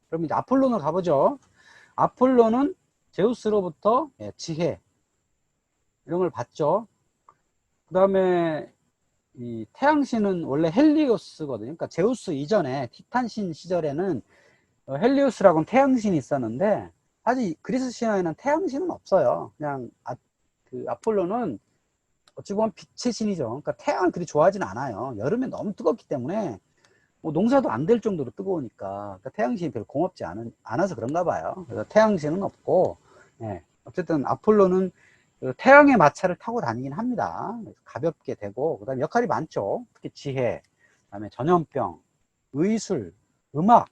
그럼 이제 아폴론을 가보죠. 아폴론은 제우스로부터 지혜 이런 걸 받죠. 그 다음에 이 태양신은 원래 헬리오스거든요. 그러니까 제우스 이전에 티탄신 시절에는 헬리오스라고는 태양신이 있었는데, 사실 그리스 신화에는 태양신은 없어요. 그냥 그 아폴로는 어찌 보면 빛의 신이죠. 그러니까 태양을 그리 좋아하지는 않아요. 여름에 너무 뜨겁기 때문에 뭐 농사도 안 될 정도로 뜨거우니까. 그러니까 태양신이 별로 공업지 않아서 그런가 봐요. 그래서 태양신은 없고, 예. 어쨌든 아폴로는 그 태양의 마차를 타고 다니긴 합니다. 가볍게 되고, 그 다음에 역할이 많죠. 특히 지혜, 그 다음에 전염병, 의술, 음악,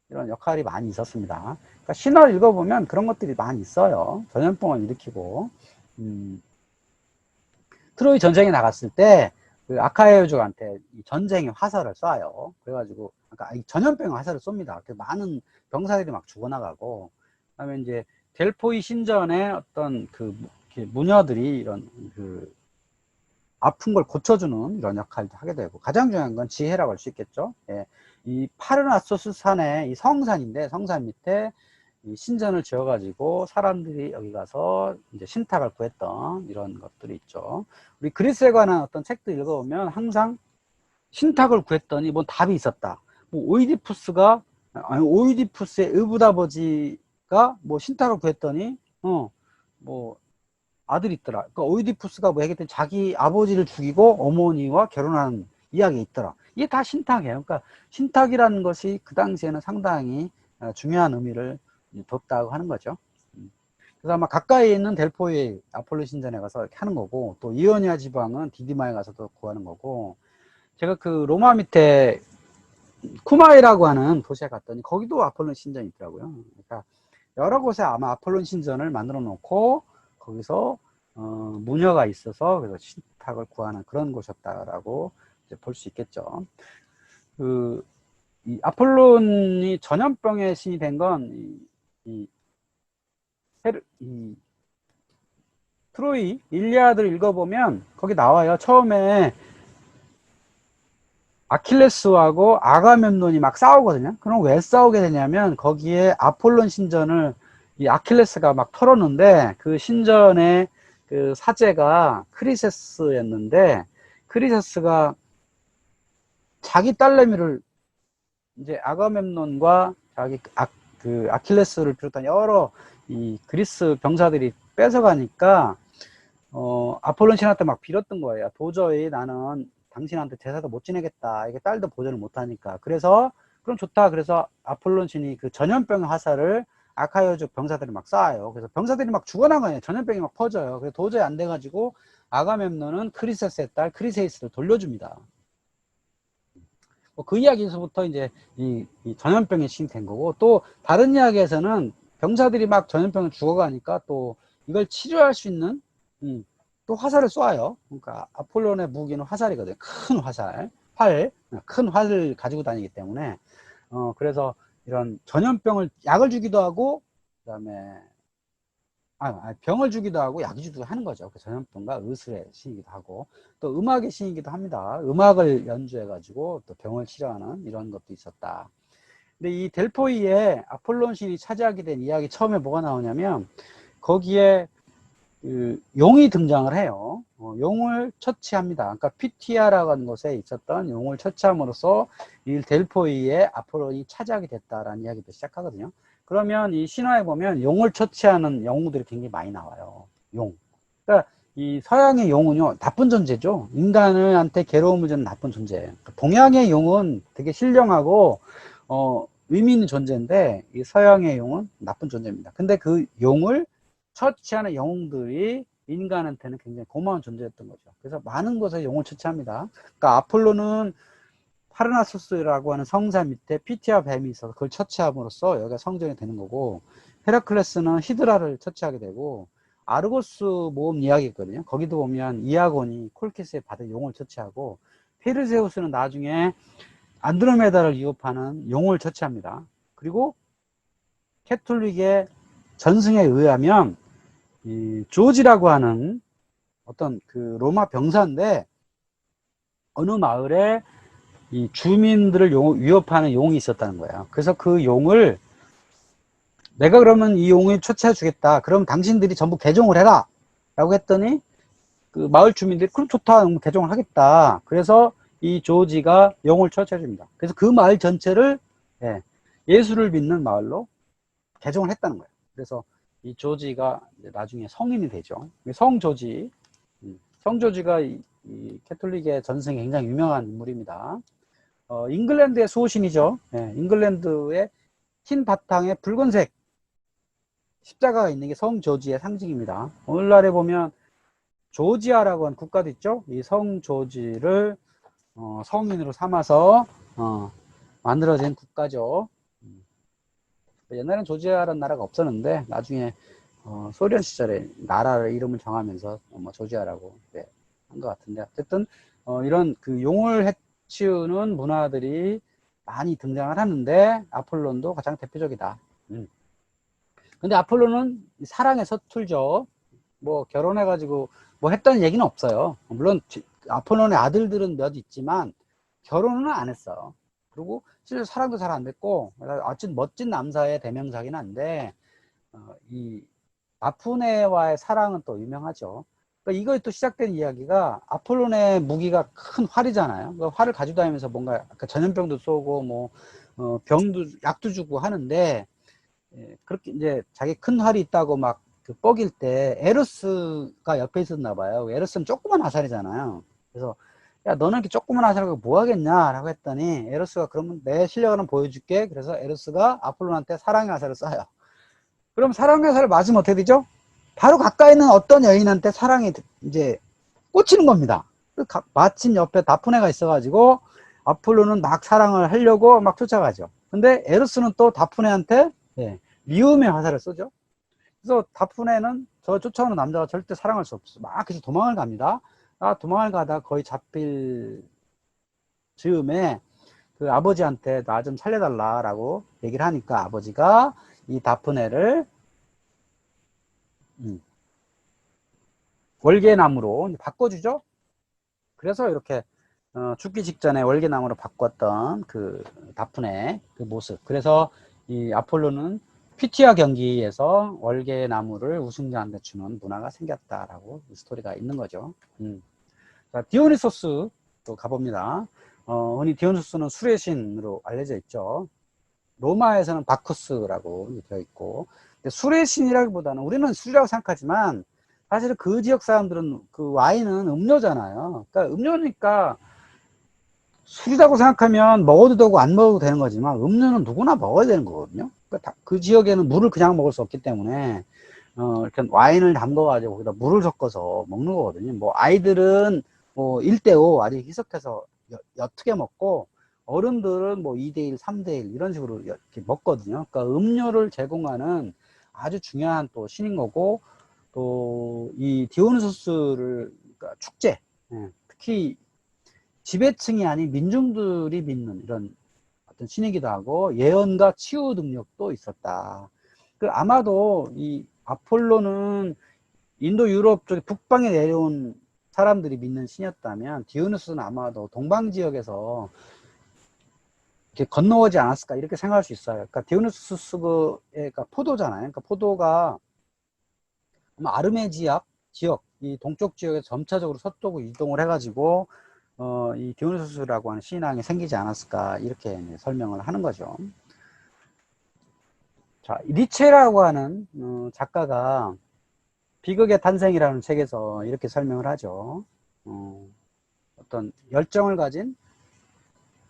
이런 역할이 많이 있었습니다. 그러니까 신화를 읽어보면 그런 것들이 많이 있어요. 전염병을 일으키고, 트로이 전쟁에 나갔을 때, 그 아카에오족한테 전쟁의 화살을 쏴요. 그래가지고, 그러니까 전염병의 화살을 쏩니다. 그래서 많은 병사들이 막 죽어나가고, 그 다음에 이제 델포이 신전의 어떤 그 무녀들이 이런 그 아픈 걸 고쳐주는 이런 역할도 하게 되고, 가장 중요한 건 지혜라고 할 수 있겠죠. 예. 이 파르나소스 산의 이 성산인데, 성산 밑에 이 신전을 지어가지고 사람들이 여기 가서 이제 신탁을 구했던 이런 것들이 있죠. 우리 그리스에 관한 어떤 책도 읽어보면 항상 신탁을 구했더니 뭐 답이 있었다. 뭐 오이디푸스의 의붓아버지가 뭐 신탁을 구했더니 뭐 아들이 있더라. 그러니까 오이디푸스가 뭐 얘기했더니 자기 아버지를 죽이고 어머니와 결혼한 이야기 있더라. 이게 다 신탁이에요. 그러니까 신탁이라는 것이 그 당시에는 상당히 중요한 의미를 뒀다고 하는 거죠. 그래서 아마 가까이 있는 델포이 아폴로 신전에 가서 이렇게 하는 거고, 또 이오니아 지방은 디디마에 가서도 구하는 거고, 제가 그 로마 밑에 쿠마이라고 하는 도시에 갔더니 거기도 아폴론 신전이 있더라고요. 그러니까 여러 곳에 아마 아폴론 신전을 만들어 놓고 거기서 무녀가 있어서 그래서 신탁을 구하는 그런 곳이었다라고 볼 수 있겠죠. 이 아폴론이 전염병의 신이 된 건 이 트로이 일리아드를 읽어보면 거기 나와요. 처음에 아킬레스하고 아가멤논이 막 싸우거든요. 그럼 왜 싸우게 되냐면 거기에 아폴론 신전을 이 아킬레스가 막 털었는데, 그 신전의 그 사제가 크리세스였는데, 크리세스가 자기 딸내미를 이제 아가멤논과 자기 그 아킬레스를 비롯한 여러 이 그리스 병사들이 뺏어가니까 아폴론 신한테 막 빌었던 거예요. 도저히 나는 당신한테 제사도 못 지내겠다. 이게 딸도 보존을 못하니까. 그래서 그럼 좋다. 그래서 아폴론 신이 그 전염병의 화살을 아카이오족 병사들이 막 쏴요. 그래서 병사들이 막 죽어나가요. 전염병이 막 퍼져요. 그래서 도저히 안 돼가지고 아가멤논은 크리세스의 딸 크리세이스를 돌려줍니다. 그 이야기에서부터 이제 이 전염병의 신이 된 거고, 또 다른 이야기에서는 병사들이 막 전염병을 죽어가니까 또 이걸 치료할 수 있는 또 화살을 쏴요. 그러니까 아폴론의 무기는 화살이거든요. 큰 화살, 큰 활을 가지고 다니기 때문에 그래서 이런 전염병을 약을 주기도 하고, 그다음에 병을 주기도 하고 약을 주기도 하는 거죠. 그 전염병과 의술의 신이기도 하고, 또 음악의 신이기도 합니다. 음악을 연주해가지고 또 병을 치료하는 이런 것도 있었다. 근데 이 델포이에 아폴론 신이 차지하게 된 이야기 처음에 뭐가 나오냐면, 거기에 그 용이 등장을 해요. 용을 처치합니다. 그러니까 피티아라고 하는 곳에 있었던 용을 처치함으로써 이 델포이에 아폴론이 차지하게 됐다라는 이야기도 시작하거든요. 그러면 이 신화에 보면 용을 처치하는 영웅들이 굉장히 많이 나와요. 용. 그러니까 이 서양의 용은요, 나쁜 존재죠. 인간한테 괴로움을 주는 나쁜 존재예요. 동양의 용은 되게 신령하고 의미 있는 존재인데, 이 서양의 용은 나쁜 존재입니다. 근데 그 용을 처치하는 영웅들이 인간한테는 굉장히 고마운 존재였던 거죠. 그래서 많은 곳에 용을 처치합니다. 그러니까 아폴로는 파르나소스라고 하는 성산 밑에 피티아 뱀이 있어서 그걸 처치함으로써 여기가 성전이 되는 거고, 헤라클레스는 히드라를 처치하게 되고, 아르고스 모험 이야기 있거든요. 거기도 보면 이아곤이 콜키스에 받은 용을 처치하고, 페르세우스는 나중에 안드로메다를 위협하는 용을 처치합니다. 그리고 캐톨릭의 전승에 의하면 이 조지라고 하는 어떤 그 로마 병사인데, 어느 마을에 이 주민들을 위협하는 용이 있었다는 거예요. 그래서 그 용을 내가 그러면 이 용을 처치해 주겠다. 그럼 당신들이 전부 개종을 해라. 라고 했더니 그 마을 주민들이 그럼 좋다. 개종을 하겠다. 그래서 이 조지가 용을 처치해 줍니다. 그래서 그 마을 전체를 예, 예수를 믿는 마을로 개종을 했다는 거예요. 그래서 이 조지가 나중에 성인이 되죠. 성 조지, 성 조지가 이 캐톨릭의 전승에 굉장히 유명한 인물입니다. 잉글랜드의 수호신이죠. 예, 잉글랜드의 흰 바탕에 붉은색 십자가가 있는 게 성 조지의 상징입니다. 오늘날에 보면 조지아라고 하는 국가도 있죠. 이 성 조지를 성인으로 삼아서 만들어진 국가죠. 옛날엔 조지아라는 나라가 없었는데 나중에 소련 시절에 나라를 이름을 정하면서 뭐 조지아라고 네, 한 것 같은데 어쨌든 이런 그 용을 해치우는 문화들이 많이 등장을 하는데 아폴론도 가장 대표적이다. 근데 아폴로는 사랑에 서툴죠. 뭐 결혼해가지고 뭐 했다는 얘기는 없어요. 물론 아폴론의 아들들은 몇 있지만 결혼은 안 했어요. 그리고 실제 사랑도 잘 안 됐고 아주 멋진 남자의 대명사긴 한데 이 아프네와의 사랑은 또 유명하죠. 그러니까 이거에 또 시작된 이야기가 아폴론의 무기가 큰 활이잖아요. 그 활을 가지고 다니면서 뭔가 전염병도 쏘고 뭐 병도 약도 주고 하는데 그렇게 이제 자기 큰 활이 있다고 막 그 뻐길 때 에르스가 옆에 있었나 봐요. 에르스는 조그만 화살이잖아요. 그래서 야 너는 이렇게 조그만 화살 갖고 뭐 하겠냐 라고 했더니 에르스가 그러면 내 실력은 보여줄게. 그래서 에르스가 아폴론한테 사랑의 화살을 쏴요. 그럼 사랑의 화살을 맞으면 어떻게 되죠? 바로 가까이 있는 어떤 여인한테 사랑이 이제 꽂히는 겁니다. 마침 옆에 다프네가 있어가지고 아폴로는 막 사랑을 하려고 막 쫓아가죠. 근데 에르스는 또 다프네한테 미움의 화살을 쏘죠. 그래서 다프네는 저 쫓아오는 남자가 절대 사랑할 수 없어. 막 계속 도망을 갑니다. 도망을 가다 거의 잡힐 즈음에 그 아버지한테 나 좀 살려달라라고 얘기를 하니까 아버지가 이 다프네를 월계나무로 바꿔주죠. 그래서 이렇게 죽기 직전에 월계나무로 바꿨던 그 다프네 그 모습. 그래서 이 아폴로는 피티아 경기에서 월계나무를 우승자한테 주는 문화가 생겼다라고 스토리가 있는 거죠. 자, 디오니소스 또 가봅니다. 흔히 디오니소스는 술의 신으로 알려져 있죠. 로마에서는 바쿠스라고 되어 있고, 술의 신이라기보다는 우리는 술이라고 생각하지만 사실 그 지역 사람들은 그 와인은 음료잖아요. 그러니까 음료니까 술이라고 생각하면 먹어도 되고 안 먹어도 되는 거지만 음료는 누구나 먹어야 되는 거거든요. 그러니까 그 지역에는 물을 그냥 먹을 수 없기 때문에 이렇게 와인을 담궈가지고 거기다 물을 섞어서 먹는 거거든요. 뭐 아이들은 뭐 1대5 아주 희석해서 옅게 먹고 어른들은 뭐 2대1, 3대1 이런 식으로 이렇게 먹거든요. 그러니까 음료를 제공하는 아주 중요한 또 신인 거고 또 이 디오니소스를 그러니까 축제 특히 지배층이 아닌 민중들이 믿는 이런 어떤 신이기도 하고 예언과 치유 능력도 있었다. 그 아마도 이 아폴로는 인도 유럽 쪽에 북방에 내려온 사람들이 믿는 신이었다면 디오니소스는 아마도 동방 지역에서 이렇게 건너오지 않았을까 이렇게 생각할 수 있어요. 그러니까 디오니소스가 포도잖아요. 그러니까 포도가 아마 아르메지아 지역, 이 동쪽 지역에서 점차적으로 서쪽으로 이동을 해가지고 이 디오니소스라고 하는 신앙이 생기지 않았을까 이렇게 설명을 하는 거죠. 자, 니체라고 하는 작가가 비극의 탄생이라는 책에서 이렇게 설명을 하죠. 어떤 열정을 가진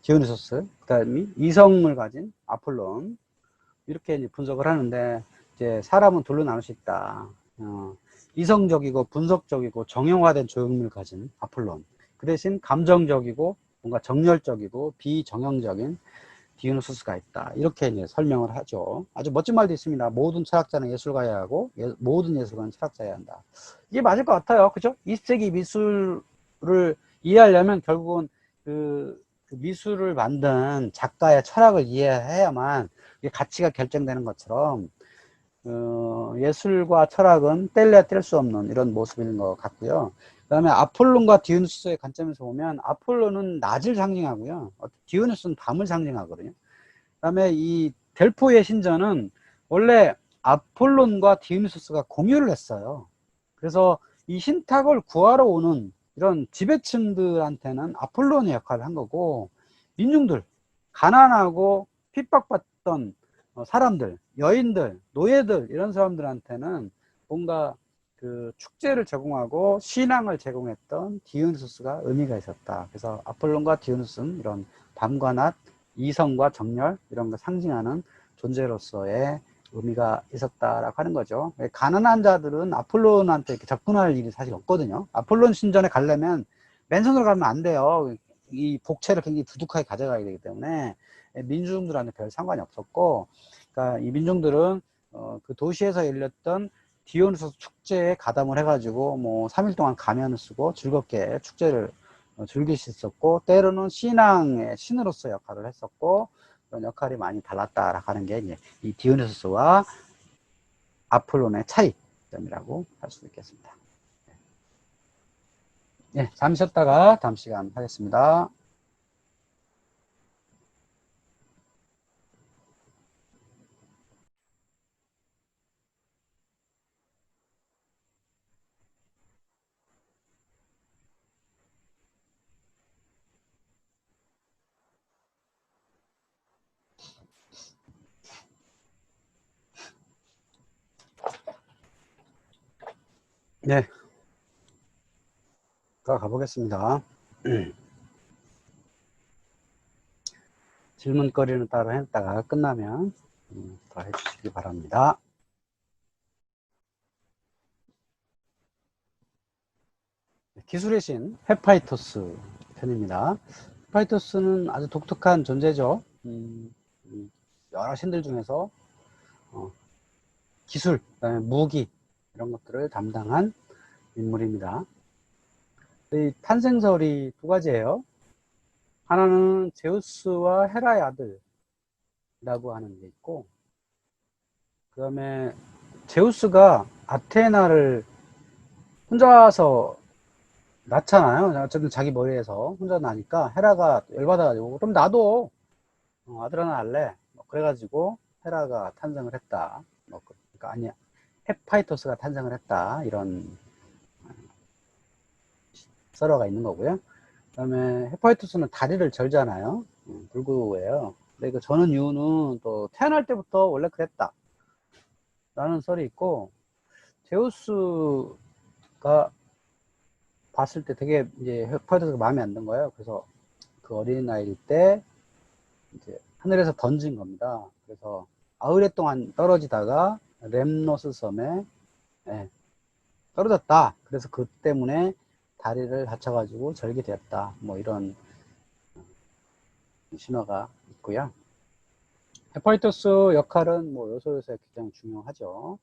디오니소스, 그다음에 이성을 가진 아폴론 이렇게 이제 분석을 하는데 이제 사람은 둘로 나눌 수 있다. 이성적이고 분석적이고 정형화된 조형물을 가진 아폴론. 그 대신 감정적이고 뭔가 정열적이고 비정형적인 디오니소스가 있다. 이렇게 이제 설명을 하죠. 아주 멋진 말도 있습니다. 모든 철학자는 예술가여야 하고 모든 예술가는 철학자여야 한다. 이게 맞을 것 같아요. 그죠? 20세기 미술을 이해하려면 결국은 그 미술을 만든 작가의 철학을 이해해야만 가치가 결정되는 것처럼 예술과 철학은 뗄래야 뗄 수 없는 이런 모습인 것 같고요. 그 다음에 아폴론과 디오니소스의 관점에서 보면 아폴론은 낮을 상징하고요. 디오니소스는 밤을 상징하거든요. 그 다음에 이 델포의 신전은 원래 아폴론과 디ony수스가 공유를 했어요. 그래서 이 신탁을 구하러 오는 이런 지배층들한테는 아폴론의 역할을 한 거고, 민중들, 가난하고 핍박받던 사람들, 여인들, 노예들 이런 사람들한테는 뭔가 그 축제를 제공하고 신앙을 제공했던 디ony수스가 의미가 있었다. 그래서 아폴론과 디ony수스는 이런 밤과 낮, 이성과 정열 이런 걸 상징하는 존재로서의 의미가 있었다라고 하는 거죠. 가난한 자들은 아폴론한테 이렇게 접근할 일이 사실 없거든요. 아폴론 신전에 가려면 맨손으로 가면 안 돼요. 이 복채를 굉장히 두둑하게 가져가야 되기 때문에 민중들한테 별 상관이 없었고, 그러니까 이 민중들은 그 도시에서 열렸던 디오누소스 축제에 가담을 해가지고 뭐 3일 동안 가면을 쓰고 즐겁게 축제를 즐길 수 있었고, 때로는 신앙의 신으로서 역할을 했었고, 그런 역할이 많이 달랐다라고 하는 게 이제 이 디오니소스와 아폴론의 차이점이라고 할 수 있겠습니다. 네, 잠시 쉬었다가 다음 시간 하겠습니다. 네, 가보겠습니다. 질문거리는 따로 했다가 끝나면 더 해주시기 바랍니다. 기술의 신 헤파이토스 편입니다. 헤파이토스는 아주 독특한 존재죠. 여러 신들 중에서 기술, 그다음에 무기 이런 것들을 담당한 인물입니다. 이 탄생설이 두 가지예요. 하나는 제우스와 헤라의 아들이라고 하는 게 있고, 그 다음에 제우스가 아테나를 혼자서 낳잖아요. 어쨌든 자기 머리에서 혼자 나니까 헤라가 열받아가지고 그럼 나도 아들 하나 할래. 뭐 그래가지고 헤라가 탄생을 했다. 뭐 그러니까 아니야, 헤파이토스가 탄생을 했다. 이런 썰어가 있는 거고요. 그 다음에 헤파이토스는 다리를 절잖아요. 불구예요. 근데 그 저는 이유는 또 태어날 때부터 원래 그랬다 라는 썰이 있고, 제우스가 봤을 때 되게 이제 헤파이토스가 마음에 안 든 거예요. 그래서 그 어린아이일 때 이제 하늘에서 던진 겁니다. 그래서 아흘에 동안 떨어지다가 렘노스 섬에 떨어졌다. 그래서 그 때문에 다리를 다쳐가지고 절게 되었다. 뭐 이런 신화가 있고요. 헤파이토스 역할은 뭐 요소에서 굉장히 중요하죠.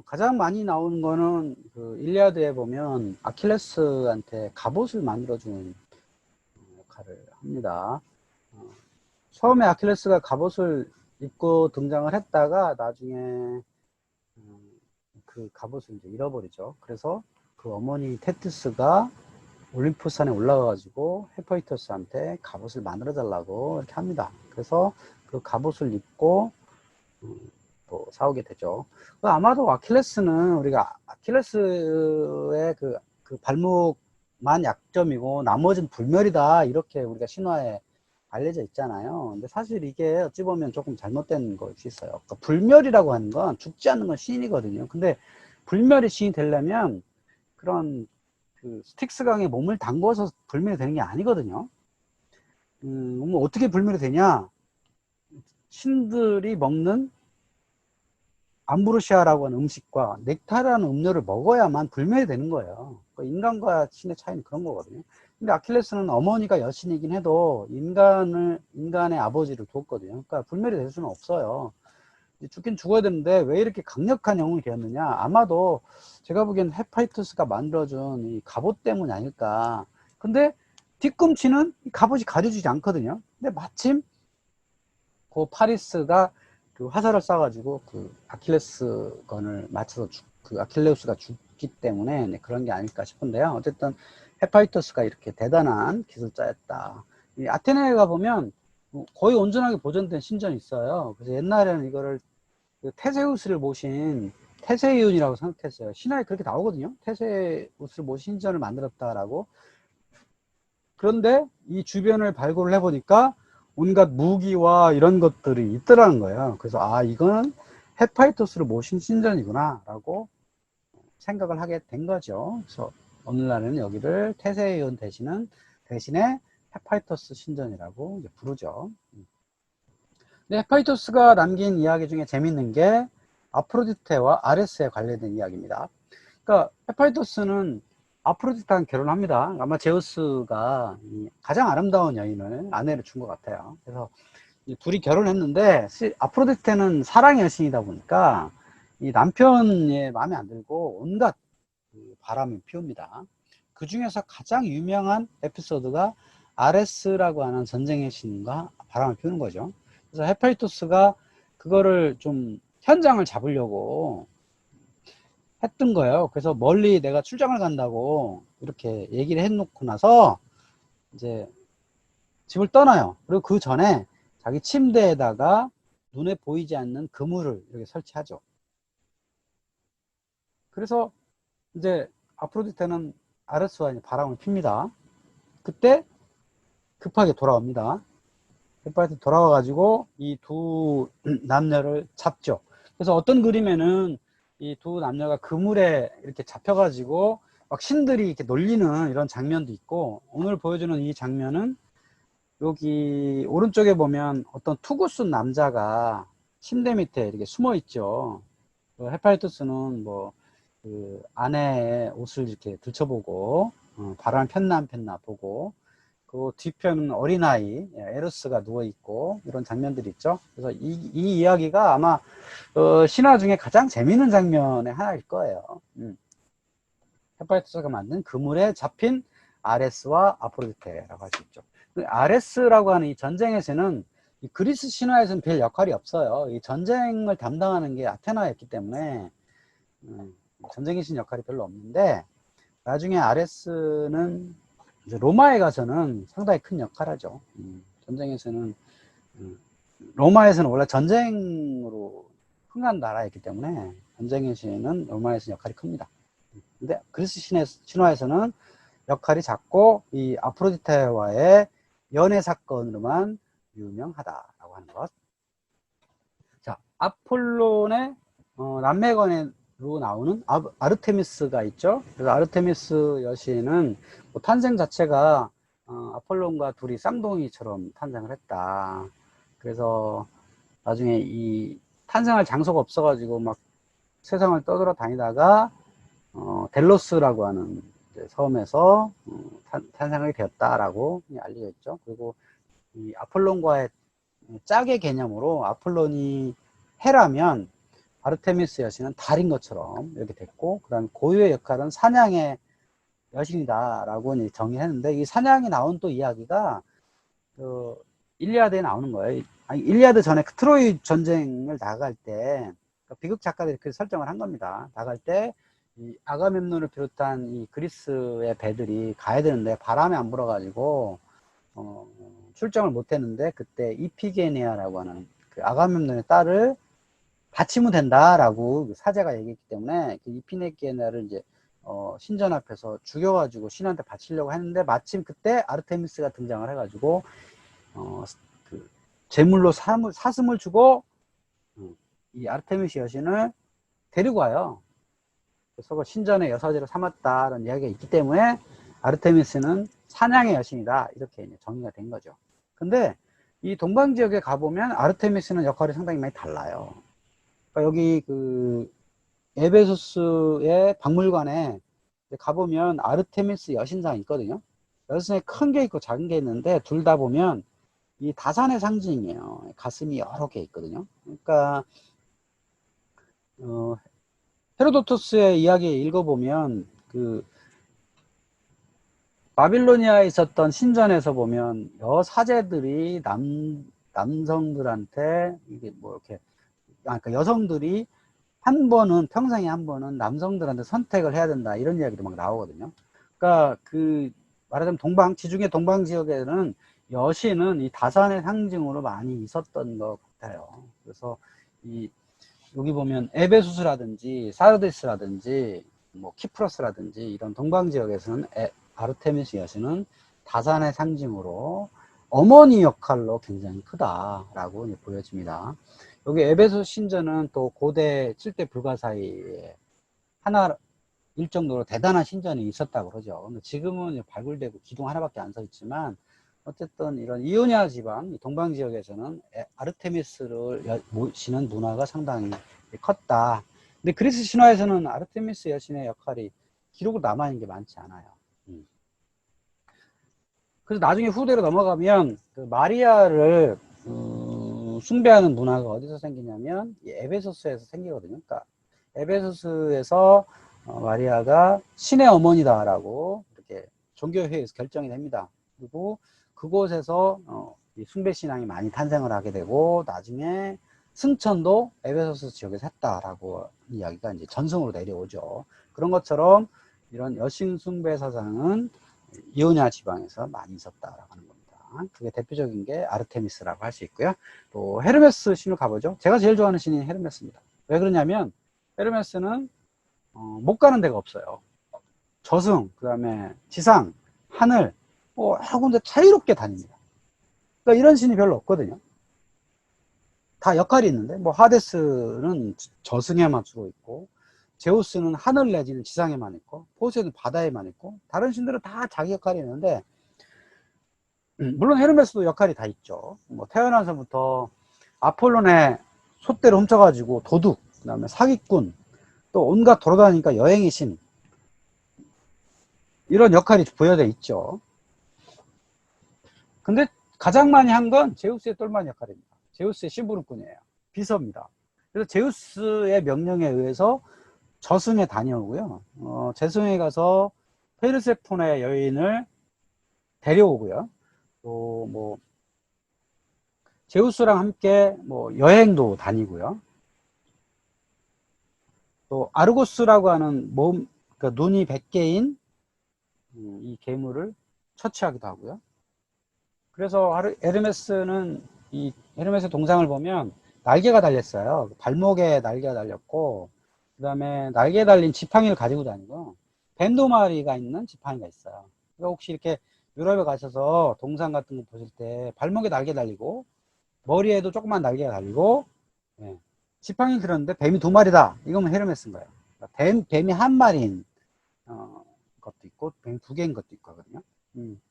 가장 많이 나오는 거는 그 일리아드에 보면 아킬레스한테 갑옷을 만들어주는 역할을 합니다. 처음에 아킬레스가 갑옷을 입고 등장을 했다가 나중에 그 갑옷을 이제 잃어버리죠. 그래서 그 어머니 테티스가 올림푸산에 올라가가지고 헤파이토스한테 갑옷을 만들어 달라고 이렇게 합니다. 그래서 그 갑옷을 입고 또 싸우게 되죠. 아마도 아킬레스는 우리가 아킬레스의 그 발목만 약점이고 나머지는 불멸이다 이렇게 우리가 신화에 알려져 있잖아요. 근데 사실 이게 어찌 보면 조금 잘못된 걸 수 있어요. 그러니까 불멸이라고 하는 건 죽지 않는 건 신이거든요. 근데 불멸의 신이 되려면 그런 그 스틱스 강에 몸을 담궈서 불멸이 되는 게 아니거든요. 뭐 어떻게 불멸이 되냐? 신들이 먹는 암브로시아라고 하는 음식과 넥타라는 음료를 먹어야만 불멸이 되는 거예요. 그러니까 인간과 신의 차이는 그런 거거든요. 근데 아킬레스는 어머니가 여신이긴 해도 인간의 아버지를 두었거든요. 그러니까 불멸이 될 수는 없어요. 죽긴 죽어야 되는데 왜 이렇게 강력한 영웅이 되었느냐? 아마도 제가 보기엔 헤파이토스가 만들어준 이 갑옷 때문이 아닐까. 근데 뒤꿈치는 갑옷이 가려지지 않거든요. 근데 마침 그 파리스가 그 화살을 쏴가지고 그 아킬레스건을 맞춰서 그 아킬레우스가 죽기 때문에 그런 게 아닐까 싶은데요. 어쨌든 헤파이토스가 이렇게 대단한 기술자였다. 아테네에 가보면 거의 온전하게 보존된 신전이 있어요. 그래서 옛날에는 이거를 그 테세우스를 모신 테세이온이라고 생각했어요. 신화에 그렇게 나오거든요. 테세우스를 모신 신전을 만들었다라고. 그런데 이 주변을 발굴을 해보니까 온갖 무기와 이런 것들이 있더라는 거예요. 그래서 아, 이거는 헤파이토스를 모신 신전이구나 라고 생각을 하게 된 거죠. 그래서 오늘날에는 여기를 테세이온 대신에 헤파이토스 신전이라고 이제 부르죠. 근데 헤파이토스가 남긴 이야기 중에 재밌는 게 아프로디테와 아레스에 관련된 이야기입니다. 그러니까 헤파이토스는 아프로디테랑 결혼합니다. 아마 제우스가 가장 아름다운 여인을 아내를 준 것 같아요. 그래서 둘이 결혼했는데 아프로디테는 사랑의 여신이다 보니까 이 남편의 마음에 안 들고 온갖 바람을 피웁니다. 그 중에서 가장 유명한 에피소드가 아레스라고 하는 전쟁의 신과 바람을 피우는 거죠. 그래서 헤파이토스가 그거를 좀 현장을 잡으려고 했던 거예요. 그래서 멀리 내가 출장을 간다고 이렇게 얘기를 해놓고 나서 이제 집을 떠나요. 그리고 그 전에 자기 침대에다가 눈에 보이지 않는 그물을 이렇게 설치하죠. 그래서 이제 아프로디테는 아레스와 바람을 핍니다. 그때 급하게 돌아옵니다. 헤파이토스 돌아와가지고 이 두 남녀를 잡죠. 그래서 어떤 그림에는 이 두 남녀가 그물에 이렇게 잡혀가지고 막 신들이 이렇게 놀리는 이런 장면도 있고, 오늘 보여주는 이 장면은 여기 오른쪽에 보면 어떤 투구 쓴 남자가 침대 밑에 이렇게 숨어 있죠. 헤파이토스는 뭐 그 아내의 옷을 이렇게 들춰보고 바람을 폈나 안 폈나 보고, 그 뒤편은 어린아이 에르스가 누워있고 이런 장면들이 있죠. 그래서 이 이야기가 아마 신화 중에 가장 재미있는 장면의 하나일 거예요. 헤파이토스가 만든 그물에 잡힌 아레스와 아프로디테라고 할 수 있죠. 아레스라고 하는 이 전쟁에서는 이 그리스 신화에서는 별 역할이 없어요. 이 전쟁을 담당하는 게 아테나였기 때문에 전쟁의 신 역할이 별로 없는데, 나중에 아레스는 이제 로마에 가서는 상당히 큰 역할을 하죠. 전쟁에서는 로마에서는 원래 전쟁으로 흥한 나라였기 때문에 전쟁의 신은 로마에서 역할이 큽니다. 근데 그리스 신화에서는 역할이 작고 이 아프로디테와의 연애 사건으로만 유명하다라고 하는 것. 자, 아폴론의 남매관으로 나오는 아르테미스가 있죠. 그래서 아르테미스 여신은 뭐 탄생 자체가 아폴론과 둘이 쌍둥이처럼 탄생을 했다. 그래서 나중에 이 탄생할 장소가 없어가지고 막 세상을 떠돌아 다니다가 델로스라고 하는 섬에서 탄생하게 되었다라고 알려져 있죠. 그리고 이 아폴론과의 짝의 개념으로 아폴론이 해라면 아르테미스 여신은 달인 것처럼 이렇게 됐고, 그 다음에 고유의 역할은 사냥의 여신이다라고 정의했는데, 이 사냥이 나온 또 이야기가 그 일리아드에 나오는 거예요. 아니, 일리아드 전에 그 트로이 전쟁을 나갈 때 비극 작가들이 그렇게 설정을 한 겁니다. 나갈 때 이 아가멤논을 비롯한 이 그리스의 배들이 가야 되는데 바람이 안 불어가지고 출정을 못했는데, 그때 이피게네아라고 하는 그 아가멤논의 딸을 바치면 된다라고 사제가 얘기했기 때문에 그 이피게네아를 이제 신전 앞에서 죽여가지고 신한테 바치려고 했는데, 마침 그때 아르테미스가 등장을 해가지고 그 제물로 사슴을 주고 이 아르테미스 여신을 데리고 와요. 그래서 신전의 여사제로 삼았다라는 이야기가 있기 때문에 아르테미스는 사냥의 여신이다, 이렇게 정의가 된 거죠. 근데 이 동방 지역에 가보면 아르테미스는 역할이 상당히 많이 달라요. 그러니까 여기 그 에베소스의 박물관에 가보면 아르테미스 여신상이 있거든요. 여신상이 큰 게 있고 작은 게 있는데 둘 다 보면 이 다산의 상징이에요. 가슴이 여러 개 있거든요. 그러니까 헤로도토스의 이야기 읽어보면 그 바빌로니아에 있었던 신전에서 보면 여사제들이 남성들한테 이게 뭐 이렇게, 그러니까 여성들이 한 번은, 평생에 한 번은 남성들한테 선택을 해야 된다, 이런 이야기도 막 나오거든요. 그러니까 그 말하자면 지중해 동방 지역에는 여신은 이 다산의 상징으로 많이 있었던 것 같아요. 그래서 이 여기 보면 에베소스라든지 사르디스라든지 뭐 키프로스라든지 이런 동방 지역에서는 아르테미스 여신은 다산의 상징으로 어머니 역할로 굉장히 크다라고 보여집니다. 여기 에베소 신전은 또 고대 7대 불가 사이에 하나 일정도로 대단한 신전이 있었다고 그러죠. 근데 지금은 발굴되고 기둥 하나밖에 안 서 있지만 어쨌든 이런 이오니아 지방 동방 지역에서는 아르테미스를 모시는 문화가 상당히 컸다. 근데 그리스 신화에서는 아르테미스 여신의 역할이 기록으로 남아있는 게 많지 않아요. 그래서 나중에 후대로 넘어가면 그 마리아를 숭배하는 문화가 어디서 생기냐면 에베소스에서 생기거든요. 그러니까 에베소스에서 마리아가 신의 어머니다라고 이렇게 종교회의에서 결정이 됩니다. 그리고 그곳에서 이 숭배 신앙이 많이 탄생을 하게 되고 나중에 승천도 에베소스 지역에서 했다라고 이야기가 이제 전승으로 내려오죠. 그런 것처럼 이런 여신 숭배 사상은 이오니아 지방에서 많이 있었다라고 하는 겁니다. 그게 대표적인 게 아르테미스라고 할 수 있고요. 또 헤르메스 신을 가보죠. 제가 제일 좋아하는 신이 헤르메스입니다. 왜 그러냐면 헤르메스는 못 가는 데가 없어요. 저승, 그 다음에 지상, 하늘, 여러 군데 자유롭게 다닙니다. 그러니까 이런 신이 별로 없거든요. 다 역할이 있는데, 뭐 하데스는 저승에만 주로 있고, 제우스는 하늘 내지는 지상에만 있고, 포세는 바다에만 있고, 다른 신들은 다 자기 역할이 있는데, 물론 헤르메스도 역할이 다 있죠. 뭐 태어나서부터 아폴론의 솥대를 훔쳐가지고 도둑, 그 다음에 사기꾼, 또 온갖 돌아다니니까 여행의 신, 이런 역할이 부여되어 있죠. 근데 가장 많이 한 건 제우스의 똘마니 역할입니다. 제우스의 심부름꾼이에요. 비서입니다. 그래서 제우스의 명령에 의해서 저승에 다녀오고요. 저승에 가서 페르세폰의 여인을 데려오고요. 또 뭐 제우스랑 함께 뭐 여행도 다니고요. 또 아르고스라고 하는 그러니까 눈이 100개인 이 괴물을 처치하기도 하고요. 그래서 헤르메스는 이 헤르메스 동상을 보면 날개가 달렸어요. 발목에 날개가 달렸고, 그 다음에 날개에 달린 지팡이를 가지고 다니고, 뱀도마리가 있는 지팡이가 있어요. 그러니까 혹시 이렇게 유럽에 가셔서 동상 같은 거 보실 때 발목에 날개 달리고, 머리에도 조그만 날개가 달리고, 예, 지팡이 들었는데 뱀이 2마리다. 이거면 헤르메스인 거예요. 그러니까 뱀이 한 마리인 것도 있고, 뱀이 2개인 것도 있고 하거든요.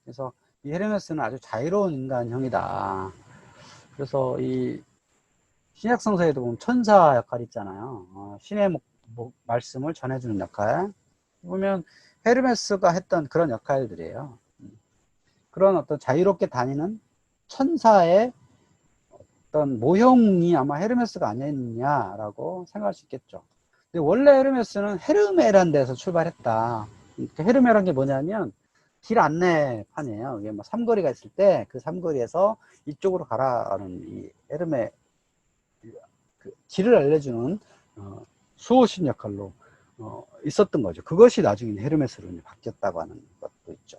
그래서 이 헤르메스는 아주 자유로운 인간형이다. 그래서 이 신약성서에도 보면 천사 역할 있잖아요. 신의 말씀을 전해주는 역할. 보면 헤르메스가 했던 그런 역할들이에요. 그런 어떤 자유롭게 다니는 천사의 어떤 모형이 아마 헤르메스가 아니었느냐라고 생각할 수 있겠죠. 근데 원래 헤르메스는 헤르메라는 데서 출발했다. 헤르메란 게 뭐냐면 길 안내판이에요. 이게 뭐 삼거리가 있을 때 그 삼거리에서 이쪽으로 가라는 이 헤르메 그 길을 알려주는 수호신 역할로 있었던 거죠. 그것이 나중에 헤르메스로 바뀌었다고 하는 것도 있죠.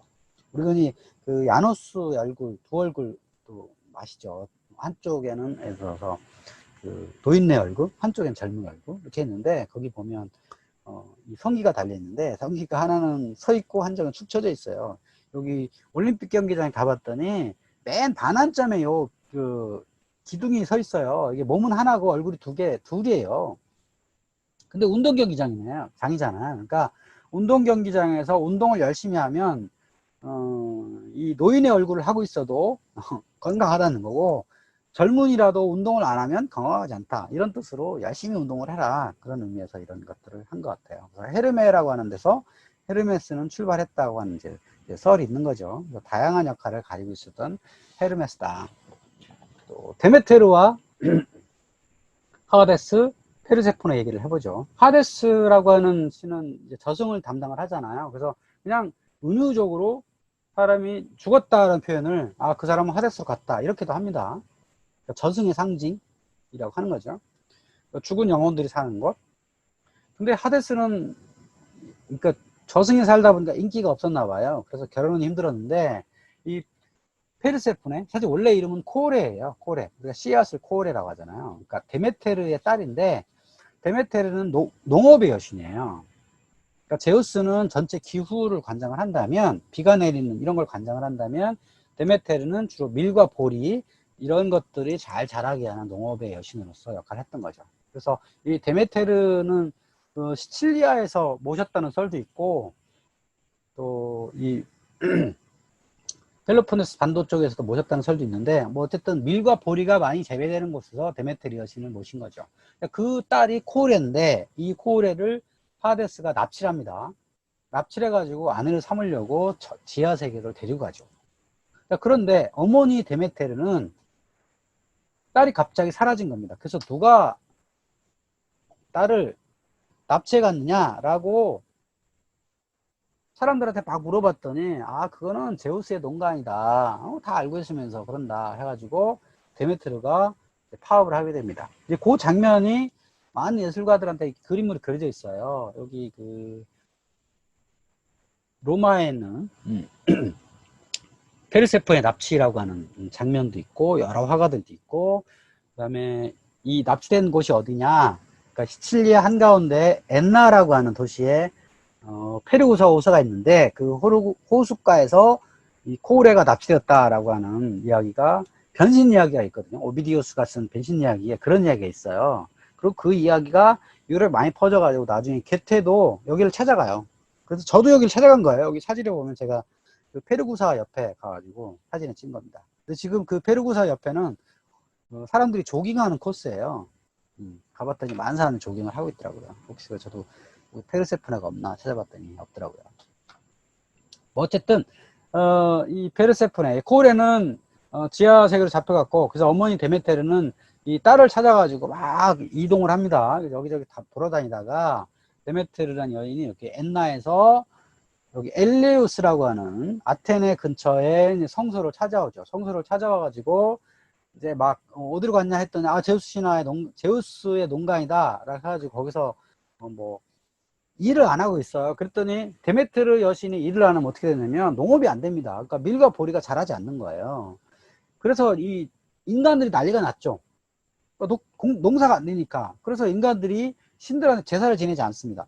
우리 흔히 그 야노스 얼굴, 두 얼굴도 아시죠? 한쪽에는 예를 들어서 그 노인네 얼굴, 한쪽엔 젊은 얼굴 이렇게 있는데 거기 보면 이 성기가 달려 있는데 성기가 하나는 서 있고 한쪽은 축 처져 있어요. 여기 올림픽 경기장에 가봤더니 맨 반환점에 그 기둥이 서 있어요. 이게 몸은 하나고 얼굴이 둘이에요. 근데 운동 경기장이네요. 장이잖아요. 그러니까 운동 경기장에서 운동을 열심히 하면 이 노인의 얼굴을 하고 있어도 건강하다는 거고, 젊은이라도 운동을 안 하면 건강하지 않다. 이런 뜻으로 열심히 운동을 해라. 그런 의미에서 이런 것들을 한 것 같아요. 그래서 헤르메라고 하는 데서 헤르메스는 출발했다고 하는 이제 썰이 있는 거죠. 다양한 역할을 가지고 있었던 헤르메스다. 또 데메테르와 하데스, 페르세폰의 얘기를 해보죠. 하데스라고 하는 신은 이제 저승을 담당을 하잖아요. 그래서 그냥 은유적으로 사람이 죽었다는 표현을 그 사람은 하데스로 갔다 이렇게도 합니다. 그러니까 저승의 상징이라고 하는 거죠. 죽은 영혼들이 사는 곳. 근데 하데스는 그러니까 저승에 살다 보니까 인기가 없었나 봐요. 그래서 결혼은 힘들었는데 이 페르세폰의 사실 원래 이름은 코레예요. 코레. 우리가 씨앗을 코레라고 하잖아요. 그러니까 데메테르의 딸인데 데메테르는 농업의 여신이에요. 그러니까 제우스는 전체 기후를 관장을 한다면, 비가 내리는 이런 걸 관장을 한다면, 데메테르는 주로 밀과 보리 이런 것들이 잘 자라게 하는 농업의 여신으로서 역할을 했던 거죠. 그래서 이 데메테르는 그 시칠리아에서 모셨다는 설도 있고, 또 이 펠로폰네스 반도 쪽에서도 모셨다는 설도 있는데, 뭐 어쨌든 밀과 보리가 많이 재배되는 곳에서 데메테르 여신을 모신 거죠. 그 딸이 코레인데, 이 코레를 하데스가 납치를 합니다. 납치해가지고 아내를 삼으려고 지하 세계를 데리고 가죠. 그런데 어머니 데메테르는 딸이 갑자기 사라진 겁니다. 그래서 누가 딸을 납치해 갔느냐라고 사람들한테 막 물어봤더니, 아, 그거는 제우스의 농간이다. 다 알고 있으면서 그런다 해가지고 데메트르가 파업을 하게 됩니다. 이제 그 장면이 많은 예술가들한테 그림으로 그려져 있어요. 여기 그 로마에 있는 페르세폰의 납치라고 하는 장면도 있고, 여러 화가들도 있고, 그 다음에 이 납치된 곳이 어디냐, 그러니까 시칠리아 한가운데 엔나라고 하는 도시에 페르구사 호수가 있는데, 그 호숫가에서 이 코우레가 납치되었다라고 하는 이야기가, 변신 이야기가 있거든요. 오비디우스가 쓴 변신 이야기에 그런 이야기가 있어요. 그리고 그 이야기가 유럽에 많이 퍼져가지고 나중에 게테도 여기를 찾아가요. 그래서 저도 여기를 찾아간 거예요. 여기 사진을 보면 제가 그 페르구사 옆에 가가지고 사진을 찍은 겁니다. 근데 지금 그 페르구사 옆에는 사람들이 조깅하는 코스예요. 가봤더니 많은 사람들이 조깅을 하고 있더라고요. 혹시 저도 페르세포네가 없나 찾아봤더니 없더라고요. 뭐 어쨌든 이 페르세포네 코레는 지하 세계로 잡혀갔고, 그래서 어머니 데메테르는 이 딸을 찾아가지고 막 이동을 합니다. 여기저기 다 돌아다니다가 데메테르라는 여인이 이렇게 엔나에서 여기 엘레우스라고 하는 아테네 근처에 성소를 찾아오죠. 성소를 찾아와가지고 이제 막 어디로 갔냐 했더니, 아, 제우스 신화의 제우스의 농간이다 라고 해가지고 거기서 뭐 일을 안 하고 있어요. 그랬더니 데메트르 여신이 일을 안 하면 어떻게 되냐면 농업이 안 됩니다. 그러니까 밀과 보리가 자라지 않는 거예요. 그래서 이 인간들이 난리가 났죠. 그러니까 농사가 안 되니까. 그래서 인간들이 신들한테 제사를 지내지 않습니다.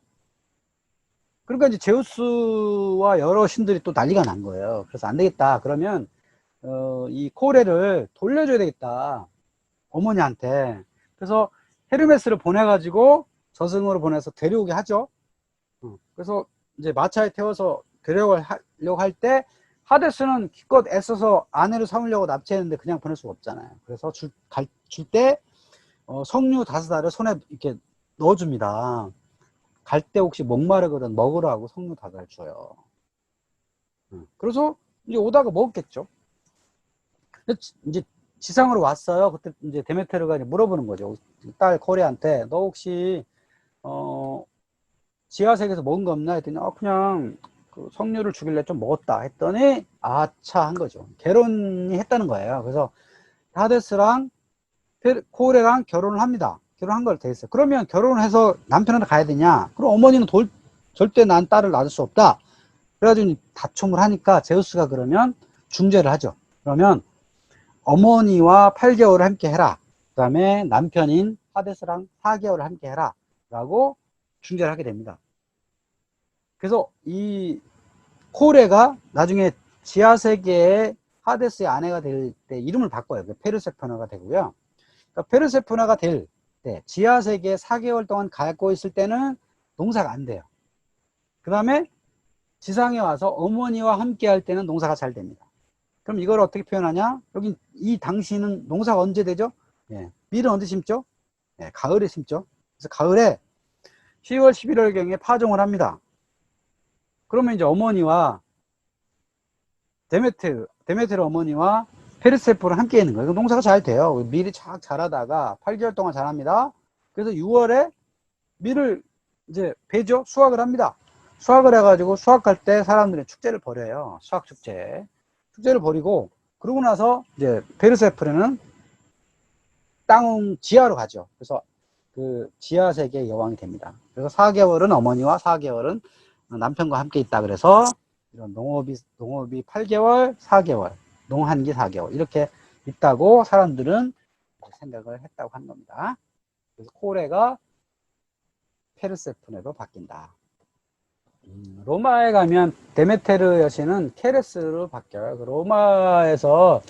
그러니까 이제 제우스와 여러 신들이 또 난리가 난 거예요. 그래서 안 되겠다. 그러면 이 코레를 돌려줘야 되겠다. 어머니한테. 그래서 헤르메스를 보내가지고 저승으로 보내서 데려오게 하죠. 그래서 이제 마차에 태워서 데려가려고 할 때 하데스는 기껏 애써서 아내를 삼으려고 납치했는데 그냥 보낼 수가 없잖아요. 그래서 줄 때 석류 5알을 손에 이렇게 넣어줍니다. 갈 때 혹시 목마르거든 먹으라고 석류 5알 줘요. 그래서 이제 오다가 먹었겠죠. 이제 지상으로 왔어요. 그때 이제 데메테르가 이제 물어보는 거죠. 딸 코레한테 너 혹시 지하세계에서 먹은 거 없나 했더니 그냥 그 석류를 주길래 좀 먹었다 했더니 아차 한 거죠. 결혼이 했다는 거예요. 그래서 하데스랑 코레랑 결혼을 합니다. 결혼한 걸 돼 있어요. 그러면 결혼을 해서 남편한테 가야 되냐? 그럼 어머니는 절대 난 딸을 낳을 수 없다. 그래가지고 다툼을 하니까 제우스가 그러면 중재를 하죠. 그러면 어머니와 8개월을 함께 해라. 그 다음에 남편인 하데스랑 4개월을 함께 해라. 라고 중재를 하게 됩니다. 그래서 이 코레가 나중에 지하세계의 하데스의 아내가 될 때 이름을 바꿔요. 페르세포나가 되고요. 그러니까 페르세포나가 될 때 지하세계에 4개월 동안 갖고 있을 때는 농사가 안 돼요. 그 다음에 지상에 와서 어머니와 함께 할 때는 농사가 잘 됩니다. 그럼 이걸 어떻게 표현하냐? 여기 이 당시는 농사가 언제 되죠? 예, 밀은 언제 심죠? 예, 가을에 심죠. 그래서 가을에 10월, 11월경에 파종을 합니다. 그러면 이제 어머니와 데메테르 어머니와 페르세포를 함께 있는 거예요. 농사가 잘 돼요. 밀이 쫙 자라다가 8개월 동안 자랍니다. 그래서 6월에 밀을 이제 베죠. 수확을 합니다. 수확을 해가지고 수확할 때 사람들이 축제를 벌여요. 수확 축제. 축제를 벌이고, 그러고 나서 이제 페르세포는 땅 지하로 가죠. 그래서 그 지하 세계의 여왕이 됩니다. 그래서 4개월은 어머니와 4개월은 남편과 함께 있다. 그래서 이런 농업이 8개월, 4개월, 농한기 4개월 이렇게 있다고 사람들은 생각을 했다고 한 겁니다. 그래서 코레가 페르세폰으로 바뀐다. 로마에 가면 데메테르 여신은 케레스로 바뀌어요. 로마에서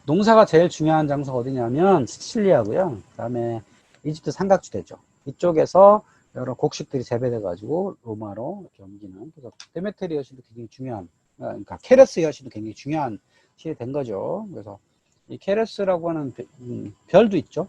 농사가 제일 중요한 장소가 어디냐면 시칠리아고요. 그 다음에 이집트 삼각지대죠. 이쪽에서 여러 곡식들이 재배돼 가지고 로마로 이렇게 옮기는. 그래서 데메테르 여신도 굉장히 중요한, 그러니까 케레스 여신도 굉장히 중요한 신이 된 거죠. 그래서 이 케레스라고 하는 별도 있죠.